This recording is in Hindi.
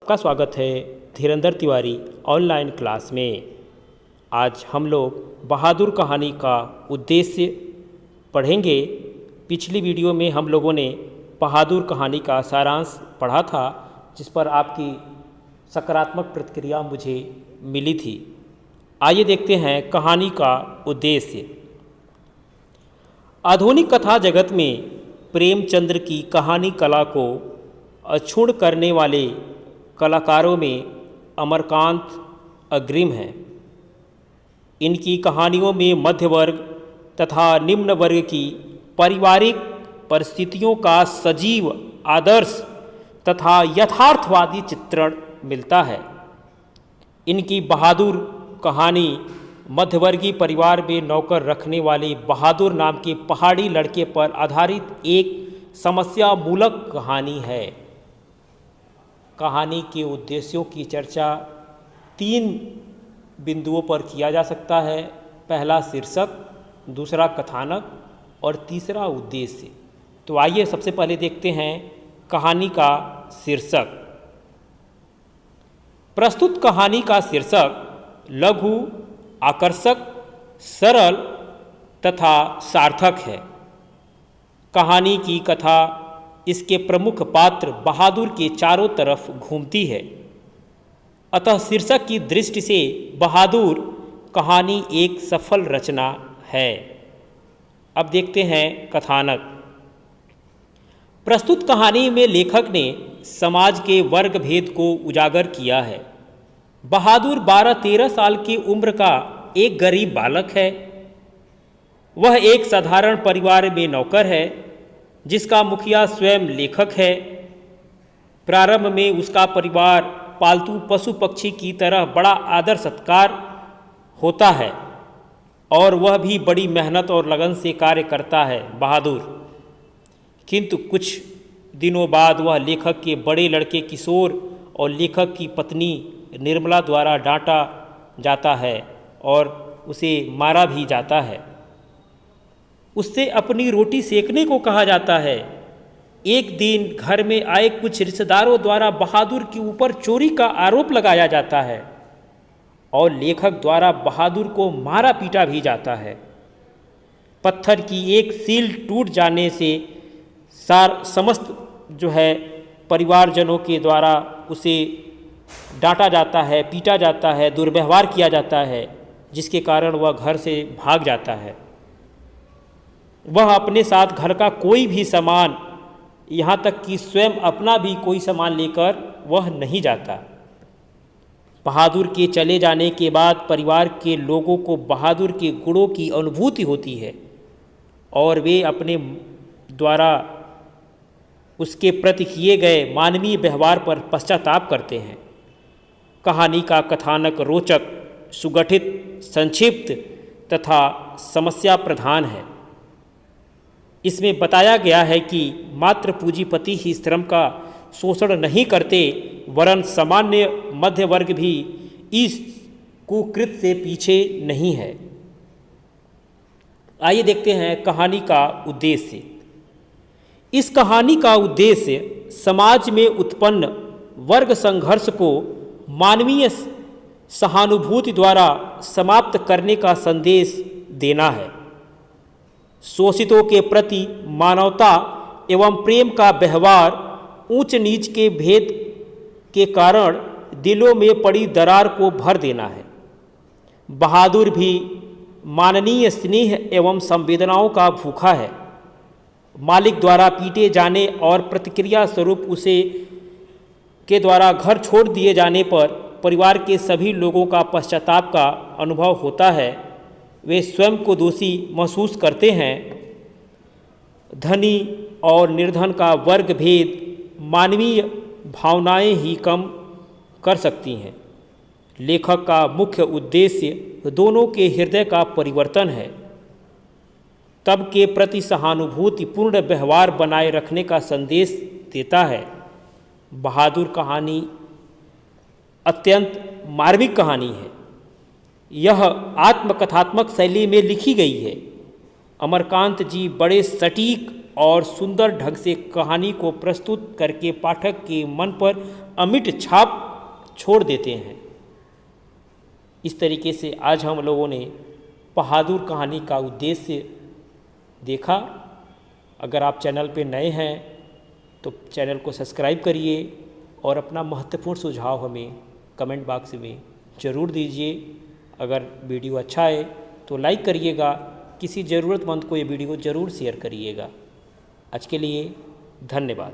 आपका स्वागत है धीरेंद्र तिवारी ऑनलाइन क्लास में। आज हम लोग बहादुर कहानी का उद्देश्य पढ़ेंगे। पिछली वीडियो में हम लोगों ने बहादुर कहानी का सारांश पढ़ा था, जिस पर आपकी सकारात्मक प्रतिक्रिया मुझे मिली थी। आइए देखते हैं कहानी का उद्देश्य। आधुनिक कथा जगत में प्रेमचंद्र की कहानी कला को अक्षुण्ण करने वाले कलाकारों में अमरकांत अग्रिम हैं। इनकी कहानियों में मध्य वर्ग तथा निम्न वर्ग की पारिवारिक परिस्थितियों का सजीव आदर्श तथा यथार्थवादी चित्रण मिलता है। इनकी बहादुर कहानी मध्यवर्गीय परिवार में नौकर रखने वाले बहादुर नाम के पहाड़ी लड़के पर आधारित एक समस्या मूलक कहानी है। कहानी के उद्देश्यों की चर्चा 3 बिंदुओं पर किया जा सकता है। पहला शीर्षक, दूसरा कथानक और तीसरा उद्देश्य। तो आइए सबसे पहले देखते हैं कहानी का शीर्षक। प्रस्तुत कहानी का शीर्षक लघु, आकर्षक, सरल तथा सार्थक है। कहानी की कथा इसके प्रमुख पात्र बहादुर के चारों तरफ घूमती है, अतः शीर्षक की दृष्टि से बहादुर कहानी एक सफल रचना है। अब देखते हैं कथानक। प्रस्तुत कहानी में लेखक ने समाज के वर्ग भेद को उजागर किया है। बहादुर 12-13 साल की उम्र का एक गरीब बालक है। वह एक साधारण परिवार में नौकर है, जिसका मुखिया स्वयं लेखक है। प्रारंभ में उसका परिवार पालतू पशु पक्षी की तरह बड़ा आदर सत्कार होता है और वह भी बड़ी मेहनत और लगन से कार्य करता है बहादुर। किंतु कुछ दिनों बाद वह लेखक के बड़े लड़के किशोर और लेखक की पत्नी निर्मला द्वारा डांटा जाता है और उसे मारा भी जाता है। उससे अपनी रोटी सेकने को कहा जाता है। एक दिन घर में आए कुछ रिश्तेदारों द्वारा बहादुर के ऊपर चोरी का आरोप लगाया जाता है और लेखक द्वारा बहादुर को मारा पीटा भी जाता है। पत्थर की एक सील टूट जाने से समस्त परिवारजनों के द्वारा उसे डांटा जाता है, पीटा जाता है, दुर्व्यवहार किया जाता है, जिसके कारण वह घर से भाग जाता है। वह अपने साथ घर का कोई भी सामान, यहाँ तक कि स्वयं अपना भी कोई सामान लेकर वह नहीं जाता। बहादुर के चले जाने के बाद परिवार के लोगों को बहादुर के गुणों की अनुभूति होती है और वे अपने द्वारा उसके प्रति किए गए मानवीय व्यवहार पर पश्चाताप करते हैं। कहानी का कथानक रोचक, सुगठित, संक्षिप्त तथा समस्या प्रधान है। इसमें बताया गया है कि मात्र पूंजीपति ही श्रम का शोषण नहीं करते, वरन सामान्य मध्य वर्ग भी इस कुकृत्य से पीछे नहीं है। आइए देखते हैं कहानी का उद्देश्य। इस कहानी का उद्देश्य समाज में उत्पन्न वर्ग संघर्ष को मानवीय सहानुभूति द्वारा समाप्त करने का संदेश देना है। शोषितों के प्रति मानवता एवं प्रेम का व्यवहार ऊंच नीच के भेद के कारण दिलों में पड़ी दरार को भर देना है। बहादुर भी माननीय स्नेह एवं संवेदनाओं का भूखा है। मालिक द्वारा पीटे जाने और प्रतिक्रिया स्वरूप उसे के द्वारा घर छोड़ दिए जाने पर परिवार के सभी लोगों का पश्चाताप का अनुभव होता है। वे स्वयं को दोषी महसूस करते हैं। धनी और निर्धन का वर्ग भेद मानवीय भावनाएं ही कम कर सकती हैं। लेखक का मुख्य उद्देश्य दोनों के हृदय का परिवर्तन है। तब के प्रति सहानुभूतिपूर्ण व्यवहार बनाए रखने का संदेश देता है। बहादुर कहानी अत्यंत मार्मिक कहानी है। यह आत्मकथात्मक शैली में लिखी गई है। अमरकांत जी बड़े सटीक और सुंदर ढंग से कहानी को प्रस्तुत करके पाठक के मन पर अमिट छाप छोड़ देते हैं। इस तरीके से आज हम लोगों ने बहादुर कहानी का उद्देश्य देखा। अगर आप चैनल पे नए हैं तो चैनल को सब्सक्राइब करिए और अपना महत्वपूर्ण सुझाव हमें कमेंट बॉक्स में ज़रूर दीजिए। अगर वीडियो अच्छा है तो लाइक करिएगा, किसी ज़रूरतमंद को ये वीडियो ज़रूर शेयर करिएगा। आज के लिए धन्यवाद।